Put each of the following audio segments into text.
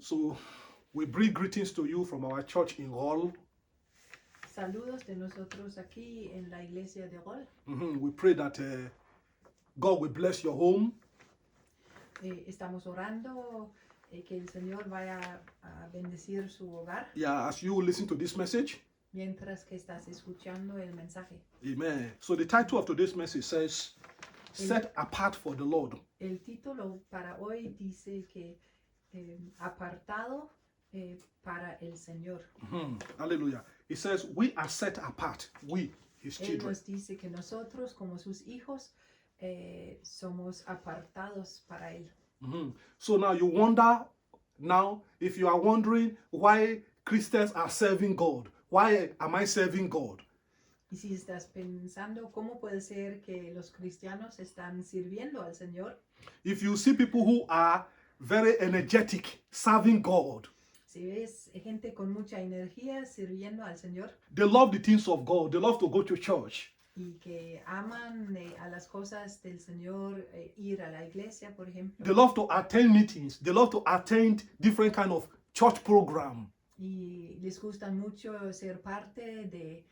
So we bring greetings to you from our church in Rol. Saludos de nosotros aquí en la iglesia de Rol. We pray that God will bless your home. Estamos orando que el Señor vaya a bendecir su hogar Yeah, as you listen to this message. mientras que estás escuchando el mensaje. Amen. So the title of today's message says, Set Apart for the Lord. El título para hoy dice que apartado para el Señor. Hallelujah. It says, we are set apart, we, his Él children. nos dice que nosotros como sus hijos somos apartados para Él. So now you wonder, now if you are wondering why Christians are serving God, why am I serving God? Y si estás pensando cómo puede ser que los cristianos están sirviendo al Señor, If you see people who are very energetic serving God, si ves gente con mucha energía sirviendo al Señor they love the things of God, they love to go to church, y que aman a las cosas del Señor, ir a la iglesia, por ejemplo, they love to attend meetings, they love to attend different kind of church program. y les gusta mucho ser parte de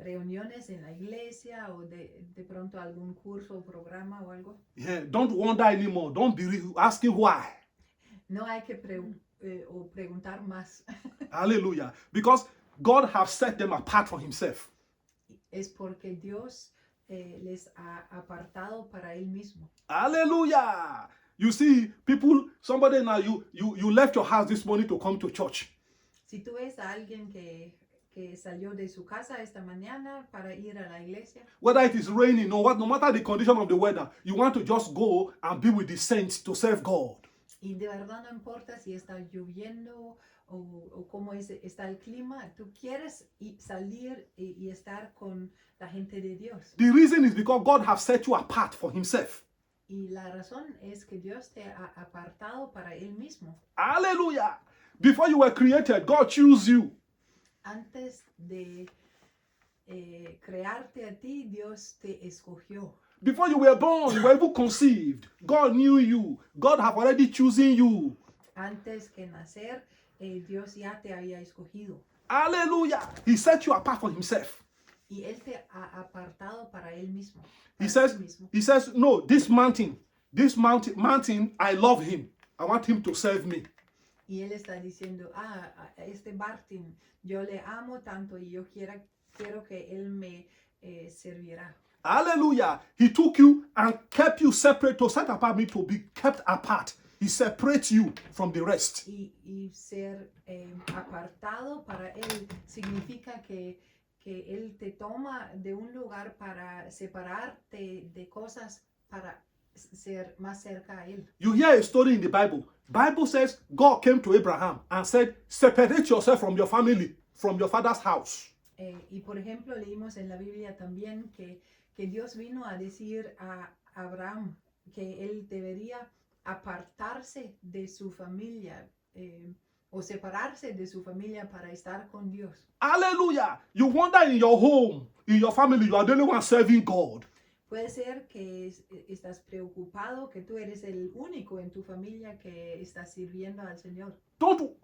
reuniones en la iglesia o de pronto algún curso o programa o algo. Yeah, don't wonder anymore, don't be asking why. No hay que preguntar más. Hallelujah. Because God has set them apart for himself. Es porque Dios les ha apartado para Él mismo. Hallelujah. You see, people, somebody now, you left your house this morning to come to church. Si tú ves a alguien que salió de su casa esta mañana para ir a la iglesia, Whether it is raining or what, no matter the condition of the weather, you want to just go and be with the saints to serve God. y de verdad no importa si está lloviendo o cómo está el clima, tú quieres salir y estar con la gente de Dios. The reason is because God has set you apart for himself. Y la razón es que Dios te ha apartado para Él mismo. Hallelujah. Before you were created, God chose you. Antes de crearte a ti, Dios te escogió. Before you were born, you were even conceived. God knew you. God have already chosen you. Antes que nacer, Dios ya te había escogido. Hallelujah. He set you apart for himself. Y Él te ha apartado para Él mismo. He para says, sí mismo. he says, no, this mountain, mountain, I love him. I want him to serve me. Y Él está diciendo, este Martín, yo le amo tanto y yo quiero que Él me servirá. Hallelujah. He took you and kept you separate to set apart me to be kept apart. He separates you from the rest. Y ser apartado para Él significa que Él te toma de un lugar para separarte de cosas para ser más cerca a Él. You hear a story in the Bible. Bible says God came to Abraham and said, separate yourself from your family, from your father's house. Y por ejemplo leímos en la Biblia también que Dios vino a decir a Abraham que él debería apartarse de su familia o separarse de su familia para estar con Dios. Hallelujah. You wonder in your home, in your family, you are the only one serving God. Puede ser que estás preocupado, que tú eres el único en tu familia que está sirviendo al Señor. Don't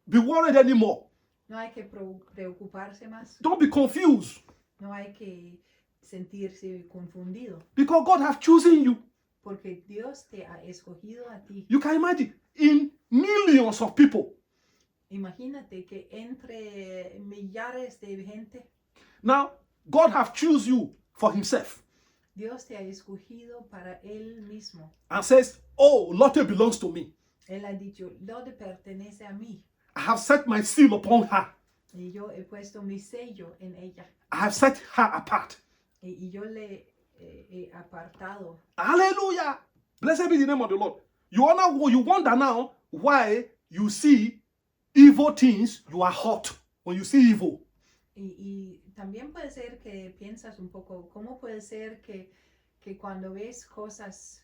be worried anymore. No hay que preocuparse más. Don't be confused. No hay que sentirse confundido. Because God has chosen you. Porque Dios te ha escogido a ti. You can imagine, in millions of people. Imagínate que entre millares de gente, Now, God has chosen you for himself. Dios te ha escogido para Él mismo. And says, oh, Lotte belongs to me. Él ha dicho, Lotte pertenece a mí. I have set my seal upon her. Y yo he puesto mi sello en ella. I have set her apart. Y yo le he apartado. Hallelujah. Blessed be the name of the Lord. You wonder now why you see evil things, you are hot when you see evil. Y también puede ser que piensas un poco, ¿cómo puede ser que cuando ves cosas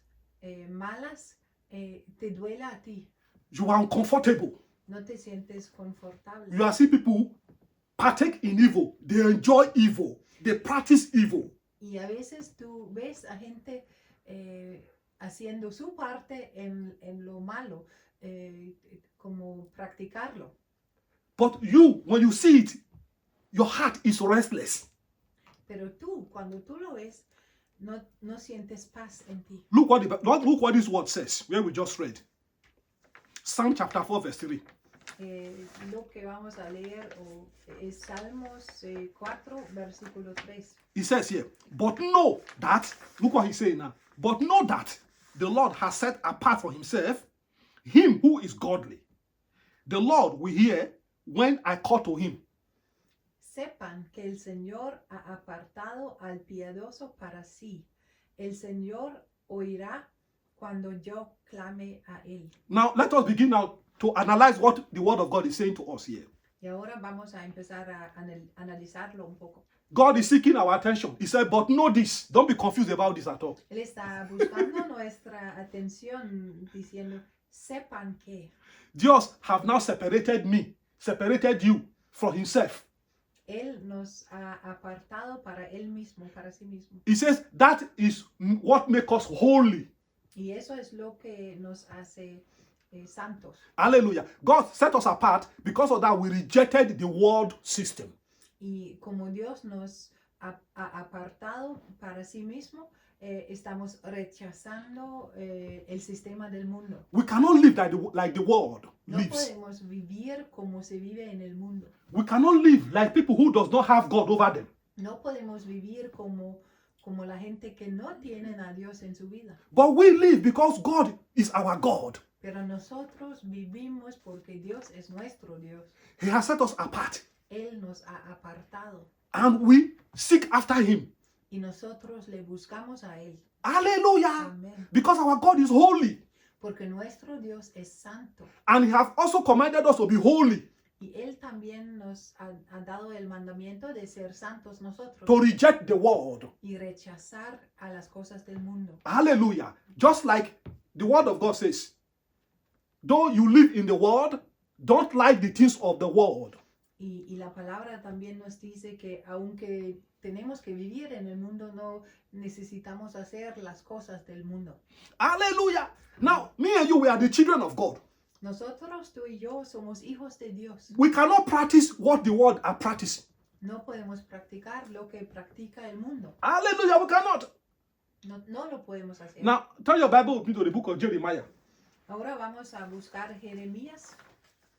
malas, te duela a ti? You are uncomfortable. No te sientes confortable. You are seeing people partake in evil. They enjoy evil. They practice evil. Y a veces tú ves a gente haciendo su parte en lo malo, como practicarlo. But you, when you see it, your heart is restless. Pero tú, cuando tú lo ves, no sientes paz en ti. Look what this word says, where we just read. Psalm chapter 4, verse 3. Lo que vamos a leer es Salmos 4, versículo 3. He says here, but know that, look what he's saying now, but know that the Lord has set apart for himself him who is godly. The Lord will hear when I call to him. Sepan que el Señor ha apartado al piadoso para sí. El Señor oirá cuando yo clame a él. Now, let us begin now to analyze what the word of God is saying to us here. Y ahora vamos a empezar a analizarlo un poco. God is seeking our attention. He said, but know this. Don't be confused about this at all. Él está buscando nuestra atención diciendo, sepan que Dios have now separated you from himself. Él nos ha apartado para Él mismo, para sí mismo. He says that is what makes us holy. Y eso es lo que nos hace santos. Hallelujah. God set us apart. Because of that, we rejected the world system. Y como Dios nos ha apartado para sí mismo, estamos rechazando el sistema del mundo. We cannot live like the world No lives. podemos vivir como se vive en el mundo. We cannot live like people who does not have God over them. No podemos vivir como la gente que no tienen a Dios en su vida. But we live because God is our God. Pero nosotros vivimos porque Dios es nuestro Dios. He has set us apart. Él nos ha apartado. And we seek after him. Y nosotros le buscamos a Él. Hallelujah. Amén. Because our God is holy. Porque nuestro Dios es santo. And he has also commanded us to be holy. Y Él también nos ha dado el mandamiento de ser santos nosotros. To reject the world. Y rechazar a las cosas del mundo. Hallelujah. Just like the word of God says, though you live in the world, don't like the things of the world. Y la palabra también nos dice que aunque tenemos que vivir en el mundo, no necesitamos hacer las cosas del mundo. Hallelujah. Now, me and you, we are the children of God. Nosotros, tú y yo, somos hijos de Dios. We cannot practice what the world are practicing. No podemos practicar lo que practica el mundo. Hallelujah, we cannot. No lo podemos hacer. Now, turn your Bible with me to the book of Jeremiah. Ahora vamos a buscar Jeremías,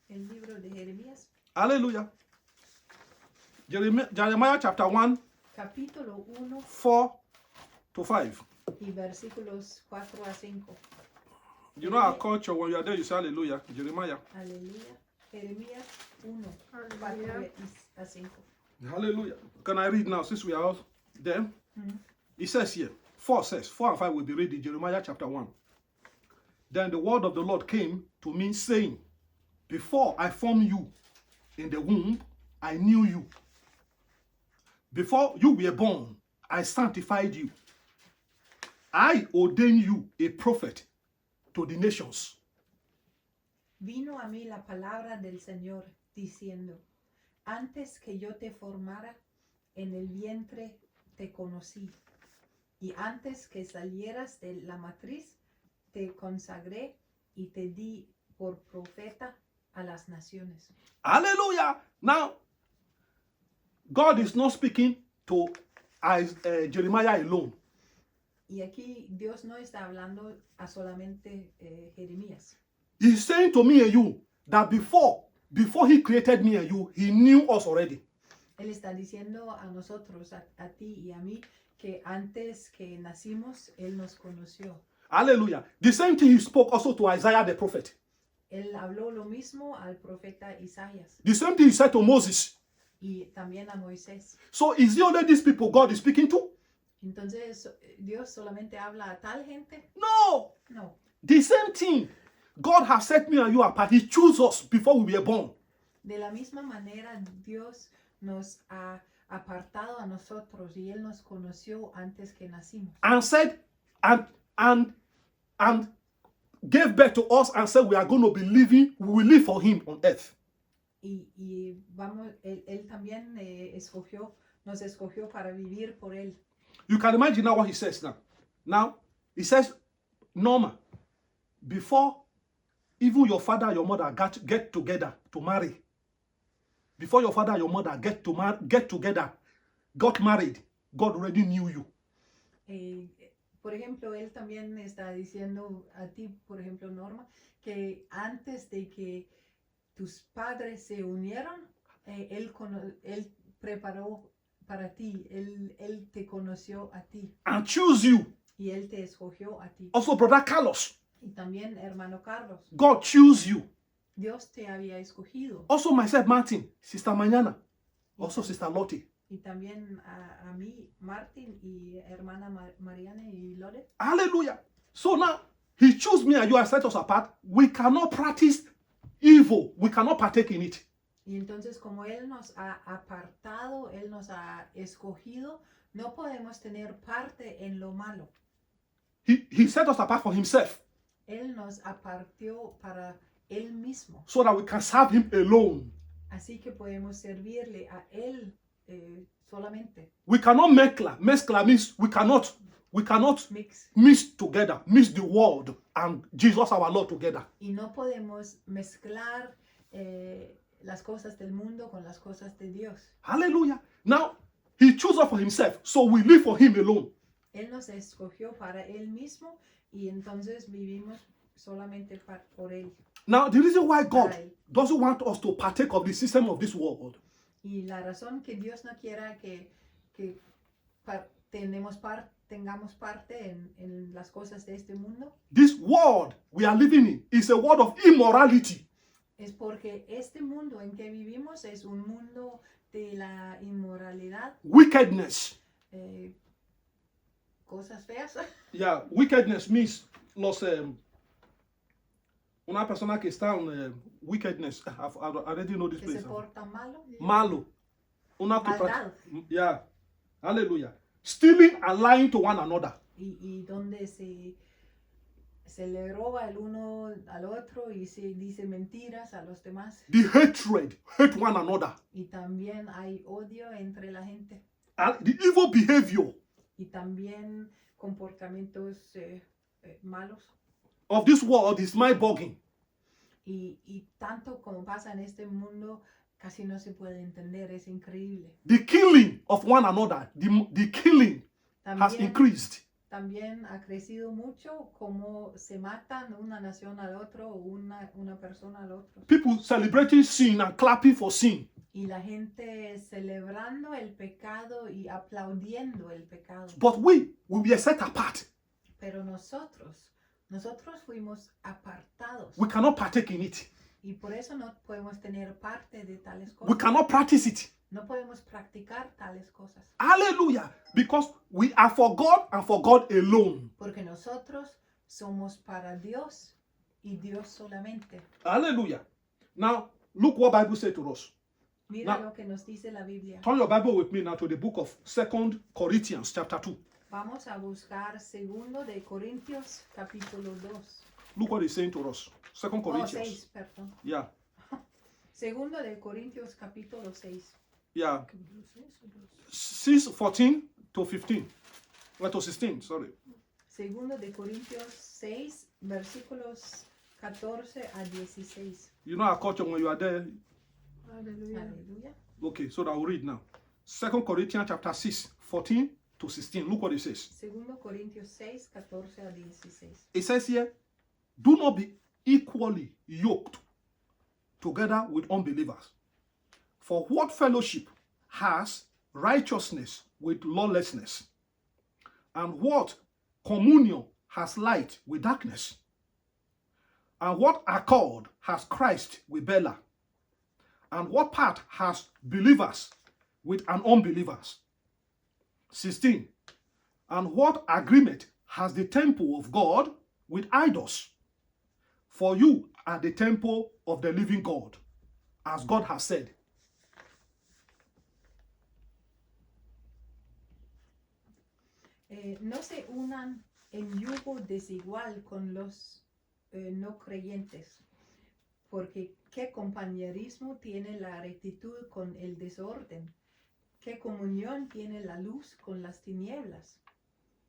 el libro de Jeremías. Hallelujah. Jeremiah chapter 1, Capítulo 1 4 to 5. y versículos 4 a 5. You know our culture, when you are there, you say hallelujah. Jeremiah. Aleluya. Jeremías 1, 4 a 5. Hallelujah. Can I read now since we are all there? It says here, 4 and 5 will be reading Jeremiah chapter 1. Then the word of the Lord came to me saying, before I formed you in the womb, I knew you. Before you were born, I sanctified you. I ordained you a prophet to the nations. Vino a mí la palabra del Señor diciendo, antes que yo te formara en el vientre te conocí, y antes que salieras de la matriz te consagré y te di por profeta a las naciones. Hallelujah. Now, God is not speaking to Jeremiah alone. Y aquí Dios no está hablando a solamente Jeremías. He's saying to me and you that before he created me and you, he knew us already. Él está diciendo a nosotros, a ti y a mí, que antes que nacimos, Él nos conoció. Hallelujah. The same thing he spoke also to Isaiah the prophet. Él habló lo mismo al profeta Isaías The same thing he said to Moses. y también a Moisés. So is it only these people God is speaking to? Entonces, ¿Dios solamente habla a tal gente? No. No. The same thing. God has set me and you apart. He chose us before we were born. De la misma manera, Dios nos ha apartado a nosotros y Él nos conoció antes que nacimos. And said, and gave birth to us and said we are going to be living, we will live for him on earth. Y vamos, él también nos escogió para vivir por Él. You can imagine now what he says now. Now, he says, Norma, before even your father and your mother get together to marry, before your father and your mother get together, got married, God already knew you. Por ejemplo, él también está diciendo a ti, por ejemplo, Norma, que antes de que tus padres se unieron, él preparó para ti, él te conoció a ti. And choose you. Y él te escogió a ti. Also, Brother Carlos, Y también, hermano Carlos, God choose you. Dios te había escogido. Also, myself, Martin, Sister Mañana, also Sister Lottie. Y también a mí, Martin, y hermana Mariana y Lore. Hallelujah. So now, he chose me and you and set us apart. We cannot practice evil. We cannot partake in it. Y entonces, como Él nos ha apartado, Él nos ha escogido, no podemos tener parte en lo malo. He set us apart for himself. Él nos apartó para Él mismo. So that we can serve him alone. Así que podemos servirle a Él solamente. We cannot mezcla means we cannot mix together, mix the world and Jesus our Lord together. Y no podemos mezclar las cosas del mundo con las cosas de Dios. Hallelujah. Now, he chose us for himself, so we live for him alone. Él nos escogió para Él mismo y entonces vivimos solamente por Él. Now, the reason why God doesn't want us to partake of the system of this world. Y la razón que Dios no quiera que tengamos parte en las cosas de este mundo. This world we are living in is a world of immorality. Es porque este mundo en que vivimos es un mundo de la inmoralidad. Wickedness. Cosas feas. Yeah, wickedness means una persona que está en wickedness. I already know this Que place. se porta malo. Malo. Maldad. Yeah. Hallelujah. Stealing and lying to one another. Y donde se le roba el uno al otro y se dice mentiras a los demás. The hatred, hate one another. Y también hay odio entre la gente. And the evil behavior Y también comportamientos malos. of this world is mind-boggling. Y tanto como pasa en este mundo, casi no se puede entender, es increíble. The killing of one another, the killing has increased. También ha crecido mucho como se matan una nación al otro o una persona al otro. People celebrating sin and clapping for sin. Y la gente celebrando el pecado y aplaudiendo el pecado. But we were set apart. Pero nosotros fuimos apartados. We cannot partake in it. Y por eso no podemos tener parte de tales We cosas. cannot practice it. No podemos practicar tales cosas. Hallelujah. Because we are for God and for God alone. Porque nosotros somos para Dios y Dios solamente. Hallelujah. Now, look what Bible says to us. Mira Now, lo que nos dice la Biblia. Turn your Bible with me now to the book of 2 Corinthians chapter 2. Vamos a buscar 2 de Corintios capítulo 2. Look what he's saying to us. 2 Corinthians. 6, perdón. Yeah. 2 de Corintios capítulo 6. Yeah. 6:14 to 15. Well, to 16, sorry. 2 de Corintios 6, versículos 14 a 16. You know our culture when you are there. Aleluya. Okay, so I'll read now. 2 Corinthians chapter 6, 14 to 16. Look what it says. 2 Corintios 6, 14 a 16. It says here, do not be equally yoked together with unbelievers. For what fellowship has righteousness with lawlessness? And what communion has light with darkness? And what accord has Christ with Bela? And what part has believers with an unbelievers? 16. And what agreement has the temple of God with idols? For you are the temple of the living God, as God has said. No se unan en yugo desigual con los no creyentes, porque ¿qué compañerismo tiene la rectitud con el desorden? ¿Qué comunión tiene la luz con las tinieblas?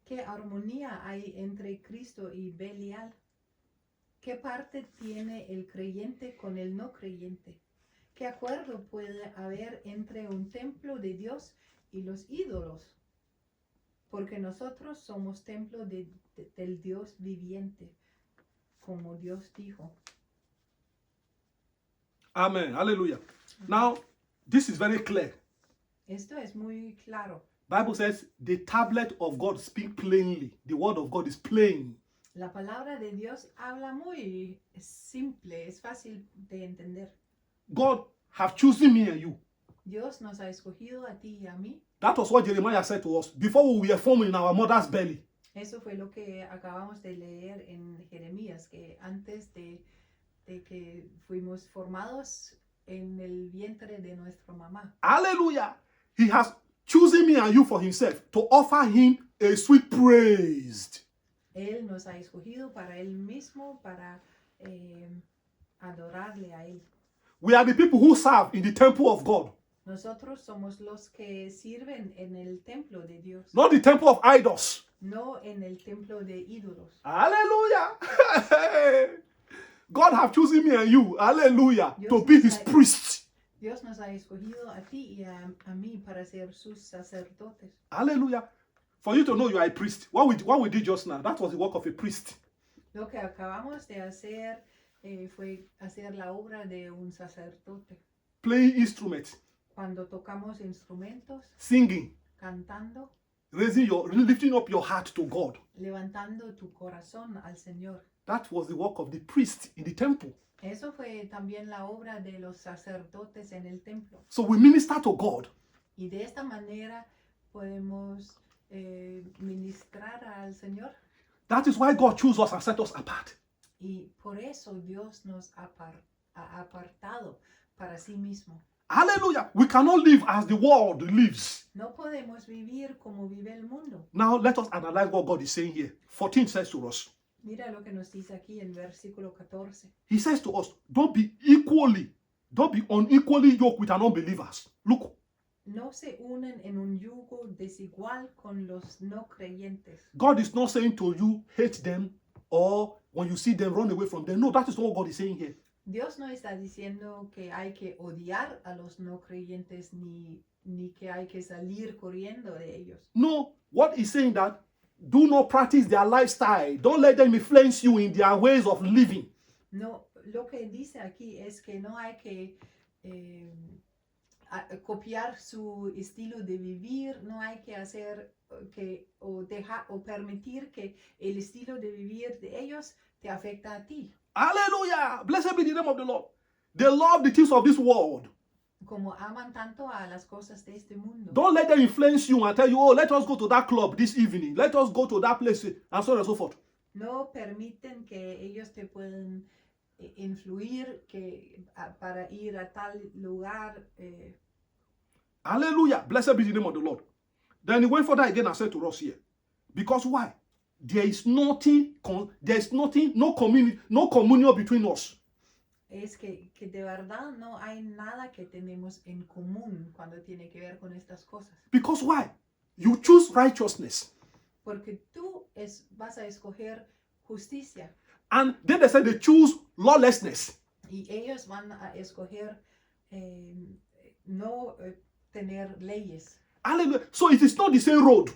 ¿Qué armonía hay entre Cristo y Belial? ¿Qué parte tiene el creyente con el no creyente? ¿Qué acuerdo puede haber entre un templo de Dios y los ídolos? Porque nosotros somos templo del Dios viviente, como Dios dijo. Amen. Hallelujah. Now, this is very clear. Esto es muy claro. Bible says the tablet of God speak plainly. The word of God is plain. La palabra de Dios habla muy simple, es fácil de entender. God have chosen me and you. Dios nos ha escogido a ti y a mí. That was what Jeremiah said to us before we were formed in our mother's belly. Eso fue lo que acabamos de leer en Jeremías, que antes de que fuimos formados en el vientre de nuestra mamá. Hallelujah. He has chosen me and you for himself to offer him a sweet praise. Él nos ha escogido para Él mismo, para adorarle a Él. We are the people who serve in the temple of God, Nosotros somos los que sirven en el templo de Dios, not the temple of idols. no en el templo de ídolos. Hallelujah. God have chosen me and you, hallelujah, Dios to be nos his ha- priest. Dios nos ha escogido a ti y a mí para ser sus sacerdotes. Hallelujah. For you to know you are a priest. What we did just now, that was the work of a priest. Lo que acabamos de hacer fue hacer la obra de un sacerdote. Playing instruments, Cuando tocamos instrumentos, singing, cantando, lifting up your heart to God. levantando tu corazón al Señor. That was the work of the priest in the temple. Eso fue también la obra de los sacerdotes en el templo. So we minister to God. Y de esta manera podemos ministrar al Señor. That is why God chose us and set us apart. Y por eso Dios nos ha apartado para sí mismo. Hallelujah. We cannot live as the world lives. No podemos vivir como vive el mundo. Now let us analyze what God is saying here. 14 says to us. Mira lo que nos dice aquí en versículo 14. He says to us, don't be unequally yoked with unbelievers. Look, No se unen en un yugo desigual con los no creyentes. God is not saying to you, hate them, or when you see them, run away from them. No, that is not what God is saying here. Dios no está diciendo que hay que odiar a los no creyentes ni que hay que salir corriendo de ellos. No, what he's saying that do not practice their lifestyle. Don't let them influence you in their ways of living. No, lo que dice aquí es que no hay que copiar su estilo de vivir, no hay que hacer o permitir que el estilo de vivir de ellos te afecta a ti. Hallelujah. Blessed be the name of the Lord. They love the things of this world. Como aman tanto a las cosas de este mundo. Don't let them influence you and tell you, oh, let us go to that club this evening. Let us go to that place, and so on and so forth. No permiten que ellos te puedan influir para ir a tal lugar. Hallelujah. Blessed be the name of the Lord. Then he went further again and said to us here, because why? There is no communion between us. Es que de verdad no hay nada que tenemos en común cuando tiene que ver con estas cosas. Because why? You choose righteousness. Porque tú vas a escoger justicia And then they said they choose lawlessness. y ellos van a escoger no tener leyes. Hallelujah. So it is not the same road.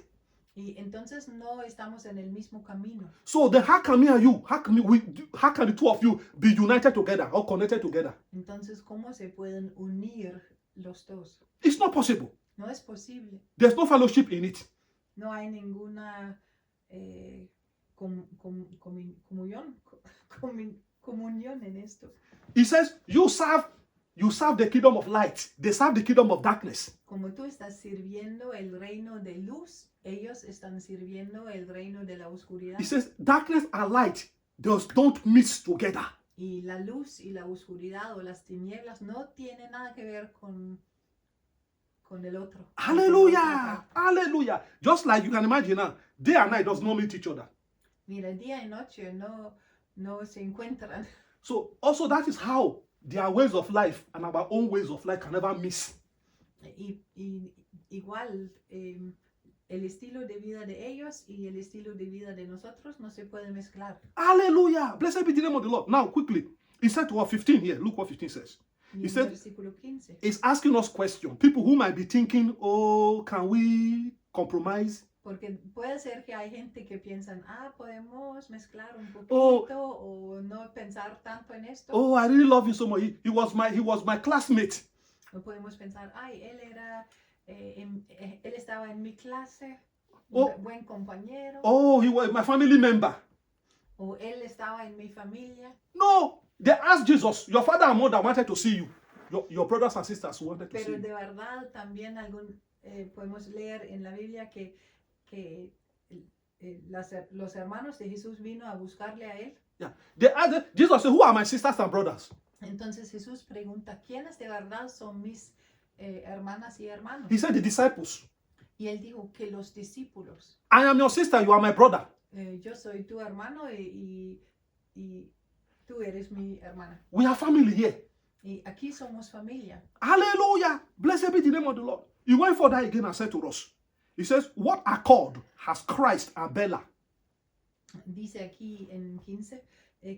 Y entonces no estamos en el mismo camino. So then how can me and you, how can the two of you be united together or connected together? Entonces, ¿cómo se pueden unir los dos? It's not possible. No es posible. There's no fellowship in it. No hay ninguna comunión en esto. He says you serve the kingdom of light. They serve the kingdom of darkness. Como tú estás sirviendo el reino de luz, ellos están sirviendo el reino de la oscuridad. He says darkness and light don't mix together. Y la luz y la oscuridad o las tinieblas no tienen nada que ver con el otro. Hallelujah. Hallelujah. Just like you can imagine now, day and night does not meet each other. Mira, día y noche no se encuentran. So also that is how their ways of life and our own ways of life can never miss. Y igual el estilo de vida de ellos y el estilo de vida de nosotros no se puede mezclar. Hallelujah. Blessed be the name of the Lord. Now, quickly, he said to what 15 here. Look what 15 says. Y He en said, versículo 15. it's asking us questions. People who might be thinking, oh, can we compromise? Porque puede ser que hay gente que piensan, podemos mezclar un Oh. poquito o no pensar tanto en esto. Oh, I really love him so much. He was my classmate. O podemos pensar, él estaba en mi clase, Oh. un buen compañero. Oh, he was my family member. O él estaba en mi familia. No, they asked Jesus, your father and mother wanted to see you. Your brothers and sisters wanted to see Pero you. de verdad también podemos leer en la Biblia que los hermanos de Jesús vino a buscarle a él. Yeah. They asked, Jesus said, who are my sisters and brothers? Entonces Jesús pregunta, ¿quiénes de verdad son mis hermanas y hermanos? He said, the disciples. Y él dijo que los discípulos. I am your sister, you are my brother. Yo soy tu hermano y tú eres mi hermana. We are family here. Y aquí somos familia. Hallelujah. Blessed be the name of the Lord. He went further again and said to us, he says, what accord has Christ and Bella? Dice aquí en 15,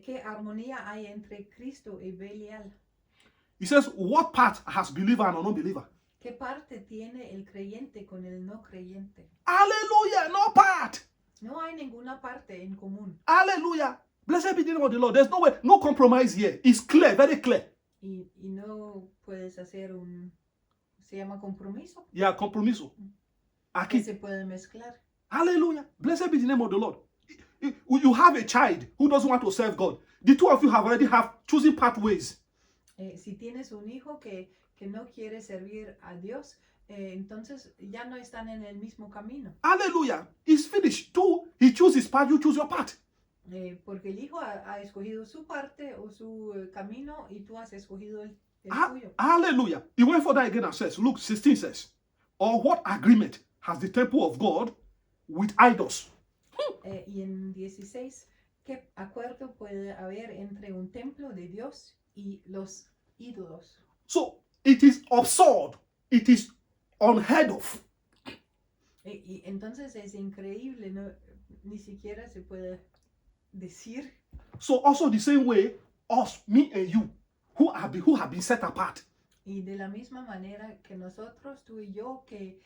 ¿qué armonía hay entre Cristo y Belial? He says, what part has believer and non-believer? ¿Qué parte tiene el creyente con el no creyente? Hallelujah. No part. No hay ninguna parte en común. Hallelujah. Blessed be the name of the Lord. There's no way, no compromise here. It's clear, very clear. Y no puedes hacer se llama compromiso, Yeah, compromiso. que Aquí. se puede mezclar. Hallelujah. Blessed be the name of the Lord. You have a child who doesn't want to serve God. The two of you have already choosing pathways. Si tienes un hijo que no quiere servir a Dios, entonces ya no están en el mismo camino. Hallelujah. It's finished. He chooses his path, you choose your path. Porque el hijo ha escogido su parte o su camino y tú has escogido el tuyo. Hallelujah. He went further again and says, Luke 16 says, or what agreement has the temple of God with idols? Y en 16, ¿qué acuerdo puede haber entre un templo de Dios y los ídolos? So it is absurd. It is unheard of. Y entonces es increíble, ni siquiera se puede decir. So also the same way, us, me and you, who have been set apart. Y de la misma manera que nosotros, tú y yo, que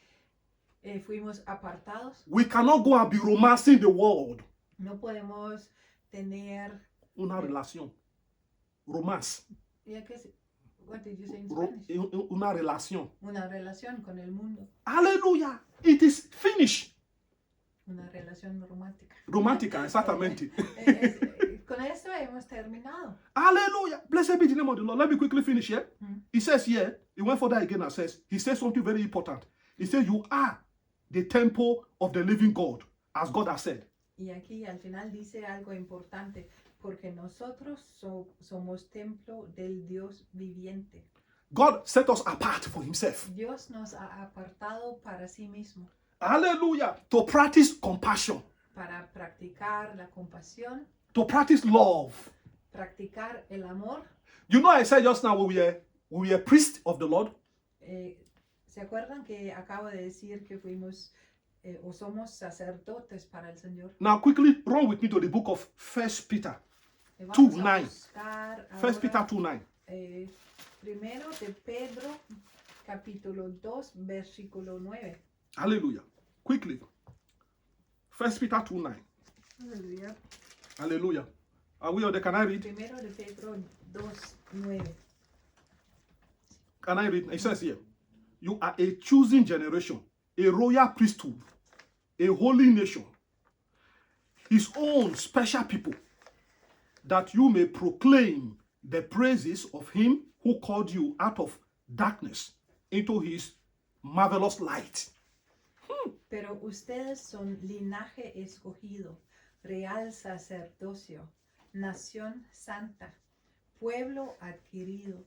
fuimos apartados, We cannot go and be romancing the world. no podemos tener, Una relación. Romance. what did you say in Spanish? Una relación. Una relación con el mundo, Hallelujah. It is finished. una relación romántica. Romántica, exactamente. Con esto hemos terminado. Hallelujah. Blessed be the name of the Lord. Let me quickly finish here. Mm. He says here, he went further again and says, he says something very important. He says, you are the temple of the living God, as God has said. Y aquí al final dice algo importante, porque nosotros somos templo del Dios viviente. God set us apart for himself. Dios nos ha apartado para sí mismo, Hallelujah. To practice compassion, para practicar la compasión, to practice love. practicar el amor. You know, I said just now we were priests of the Lord. ¿Se acuerdan que acabo de decir que fuimos o somos sacerdotes para el Señor? Now, quickly run with me to the book of 1 Peter. Vamos 2:9. a buscar 1 Peter ahora, 2:9. Primero de Pedro, capítulo 2, versículo 9. Hallelujah. Quickly. 1 Peter 2:9. Aleluya. Hallelujah. Are we on there? Can I read? Primero de Pedro 2, 9. Can I read? It says here, you are a chosen generation, a royal priesthood, a holy nation, his own special people, that you may proclaim the praises of him who called you out of darkness into his marvelous light. Pero ustedes son linaje escogido, real sacerdocio, nación santa, pueblo adquirido,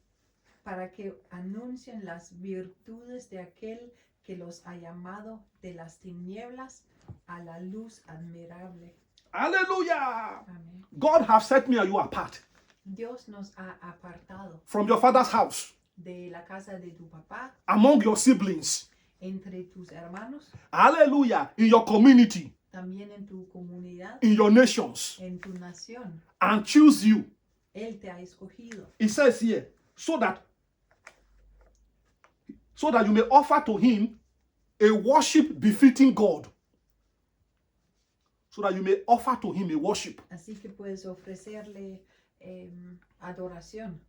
para que anuncien las virtudes de aquel que los ha llamado de las tinieblas a la luz admirable. Hallelujah! Amén. God has set me and you apart Dios nos ha apartado from your father's house, de la casa de tu papá, among your siblings, entre tus hermanos, Hallelujah. In your community, también en tu comunidad, in your nations, en tu nación. and choose you. Él te ha escogido It says here, so that you may offer to him a worship befitting God. So that you may offer to him a worship. así que puedes ofrecerle adoración.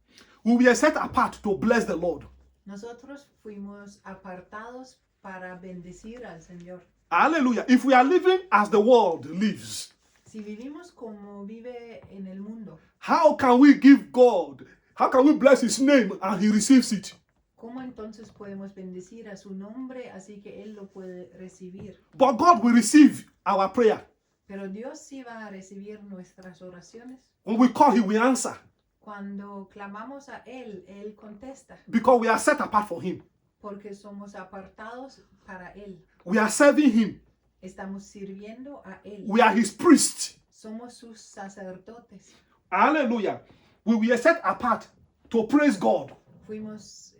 We were set apart to bless the Lord. Nosotros fuimos apartados para bendecir al Señor. Hallelujah. If we are living as the world lives, Si vivimos como vive en el mundo, how can we give God, how can we bless his name and he receives it? ¿cómo entonces podemos bendecir a su nombre así que Él lo puede recibir? But God will receive our prayer. Pero Dios sí va a recibir nuestras oraciones. When we call, he will answer Cuando clamamos a Él, Él contesta, because we are set apart for him. porque somos apartados para Él. We are serving him. Estamos sirviendo a Él. We are his priests. Somos sus sacerdotes. Hallelujah. We were set apart to praise God. Fuimos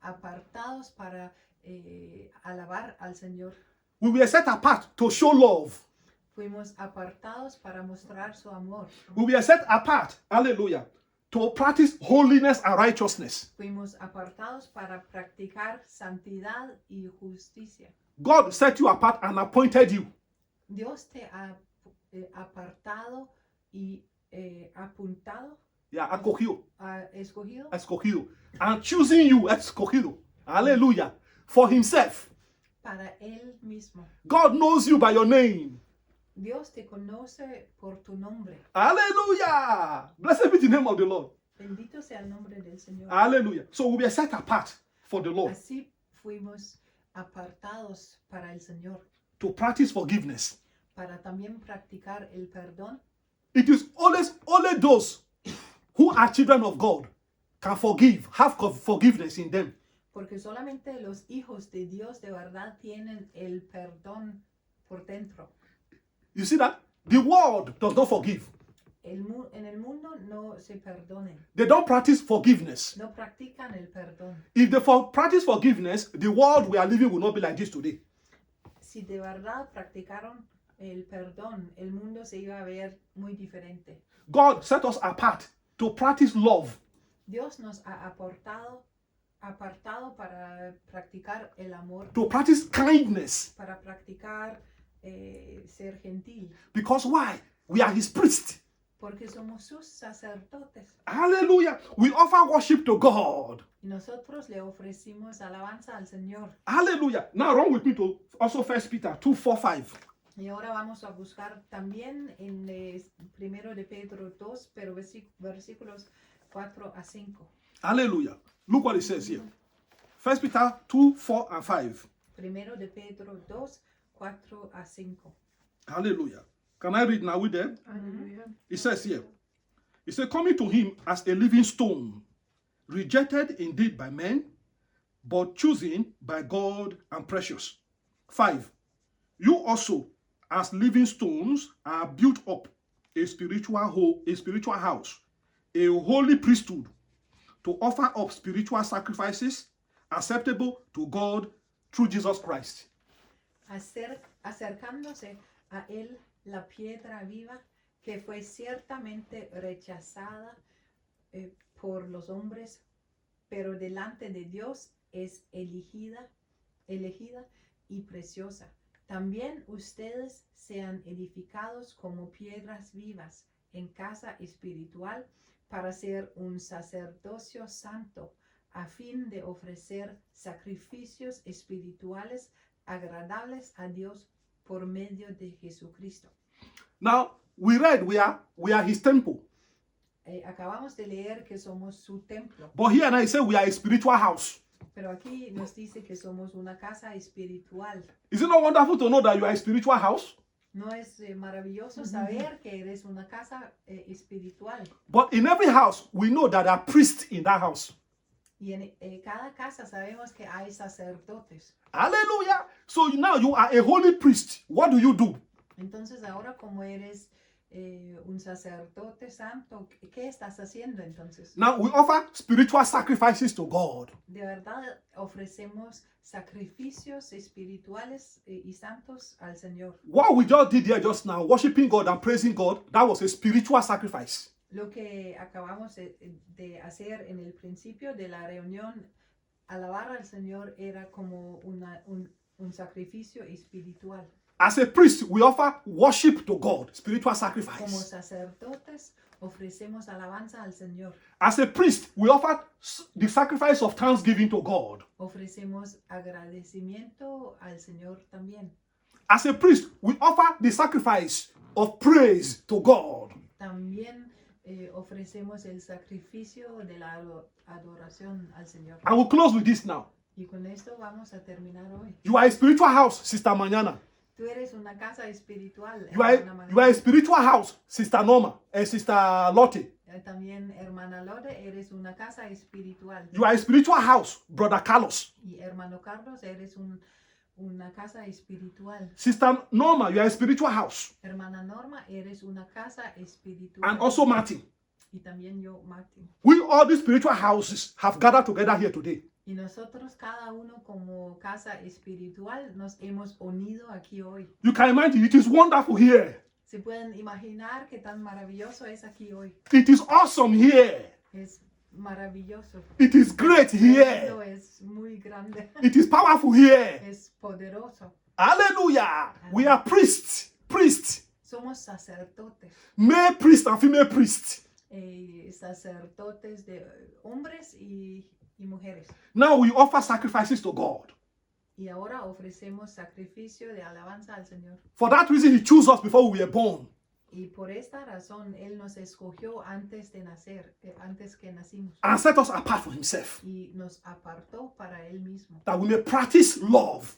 apartados para alabar al Señor. We were set apart to show love. Fuimos apartados para mostrar su amor. We were set apart, hallelujah, to practice holiness and righteousness. Fuimos apartados para practicar santidad y justicia. God set you apart and appointed you. Dios te ha apartado y apuntado, Yeah, escogido. escogido And choosing you, escogido. Hallelujah. For himself. para Él mismo. God knows you by your name. Dios te conoce por tu nombre. Hallelujah. Blessed be the name of the Lord. Bendito sea el nombre del Señor. Hallelujah. So we were set apart for the Lord Así fuimos apartados para el Señor, to practice forgiveness. para también practicar el perdón. It is only those who are children of God can forgive, have forgiveness in them. Porque solamente los hijos de Dios de verdad tienen el perdón por dentro. You see that? The world does not forgive. En el mundo no se perdonen, They don't practice forgiveness. no practican el perdón. If they practice forgiveness, the world we are living will not be like this today. Si de verdad practicaron el perdón, el mundo se iba a ver muy diferente. God set us apart to practice love. Dios nos ha apartado para practicar el amor, To practice kindness. para practicar ser gentil, Because why? We are his priests. porque somos sus sacerdotes. Hallelujah. We offer worship to God. Y nosotros le ofrecimos alabanza al Señor. Hallelujah. Now run with me to also 1 Peter 2:4-5. Y ahora vamos a buscar también en 1 de Pedro 2, pero versículos 4 a 5. Hallelujah. Look what it says here. 1 Peter 2:4-5. 1 de Pedro 2, 4 a 5. Hallelujah. Can I read now with them? Hallelujah. It says here, it says, coming to him as a living stone, rejected indeed by men, but chosen by God and precious. 5. You also, as living stones, are built up a spiritual house, a holy priesthood, to offer up spiritual sacrifices acceptable to God through Jesus Christ. Acercándose a él la piedra viva que fue ciertamente rechazada por los hombres, pero delante de Dios es elegida y preciosa. También ustedes sean edificados como piedras vivas en casa espiritual para ser un sacerdocio santo, a fin de ofrecer sacrificios espirituales agradables a Dios por medio de Jesucristo. Now, we read we are his temple. Acabamos de leer que somos su templo, But here now he said we are a spiritual house. pero aquí nos dice que somos una casa espiritual. Is it not wonderful to know that you are a spiritual house? ¿No es maravilloso saber que eres una casa espiritual? But in every house, we know that there are priests in that house. Y en cada casa sabemos que hay sacerdotes. Hallelujah. So now you are a holy priest. What do you do? Entonces ahora como eres un sacerdote santo, ¿qué estás haciendo entonces? Now we offer spiritual sacrifices to God. De verdad ofrecemos sacrificios espirituales y santos al Señor. What we just did here just now, worshiping God and praising God, that was a spiritual sacrifice. Lo que acabamos de hacer en el principio de la reunión, alabar al Señor, era como un sacrificio espiritual. As a priest, we offer worship to God, spiritual Como sacrifice. sacerdotes ofrecemos alabanza al Señor. As a priest, we offer the sacrifice of thanksgiving to God. Ofrecemos agradecimiento al Señor también. As a priest, we offer the sacrifice of praise to God. También ofrecemos el sacrificio de la adoración al Señor. I will close with this now. Y con esto vamos a terminar hoy. You are a spiritual house, Sister Mañana. Tú eres una casa espiritual, You are, hermana you are a María. spiritual house, Sister Norma, Sister Lottie. También, hermana Lore, eres una casa espiritual. You are a spiritual house, Brother Carlos. Y hermano Carlos, eres una casa espiritual. Sister Norma, you are a spiritual house. Hermana Norma, eres una casa espiritual. And also Martin. Y también yo, Martin. We, all these spiritual houses, have gathered together here today. Y nosotros, cada uno como casa espiritual, nos hemos unido aquí hoy. You can imagine, it is wonderful here. ¿Se pueden imaginar qué tan maravilloso es aquí hoy? It is awesome here. Es maravilloso. It is great here. Esto es muy grande. It is powerful here. Es poderoso. Hallelujah. We are priests. Priests. Somos sacerdotes. Male priests and female priests. Sacerdotes de hombres y mujeres. Now we offer sacrifices to God. Y ahora ofrecemos sacrificio de alabanza al Señor. For that reason, He chose us before we were born. Y por esta razón, Él nos escogió antes de nacer, antes que nacimos. And set us apart for Himself. Y nos apartó para Él mismo, That we may practice love,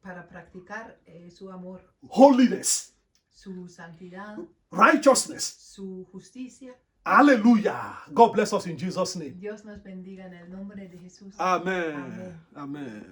para practicar su amor, holiness, su santidad, righteousness. su justicia. Hallelujah. God bless us in Jesus' name. Dios nos bendiga en el nombre de Jesús. Amen. Amén. Amen.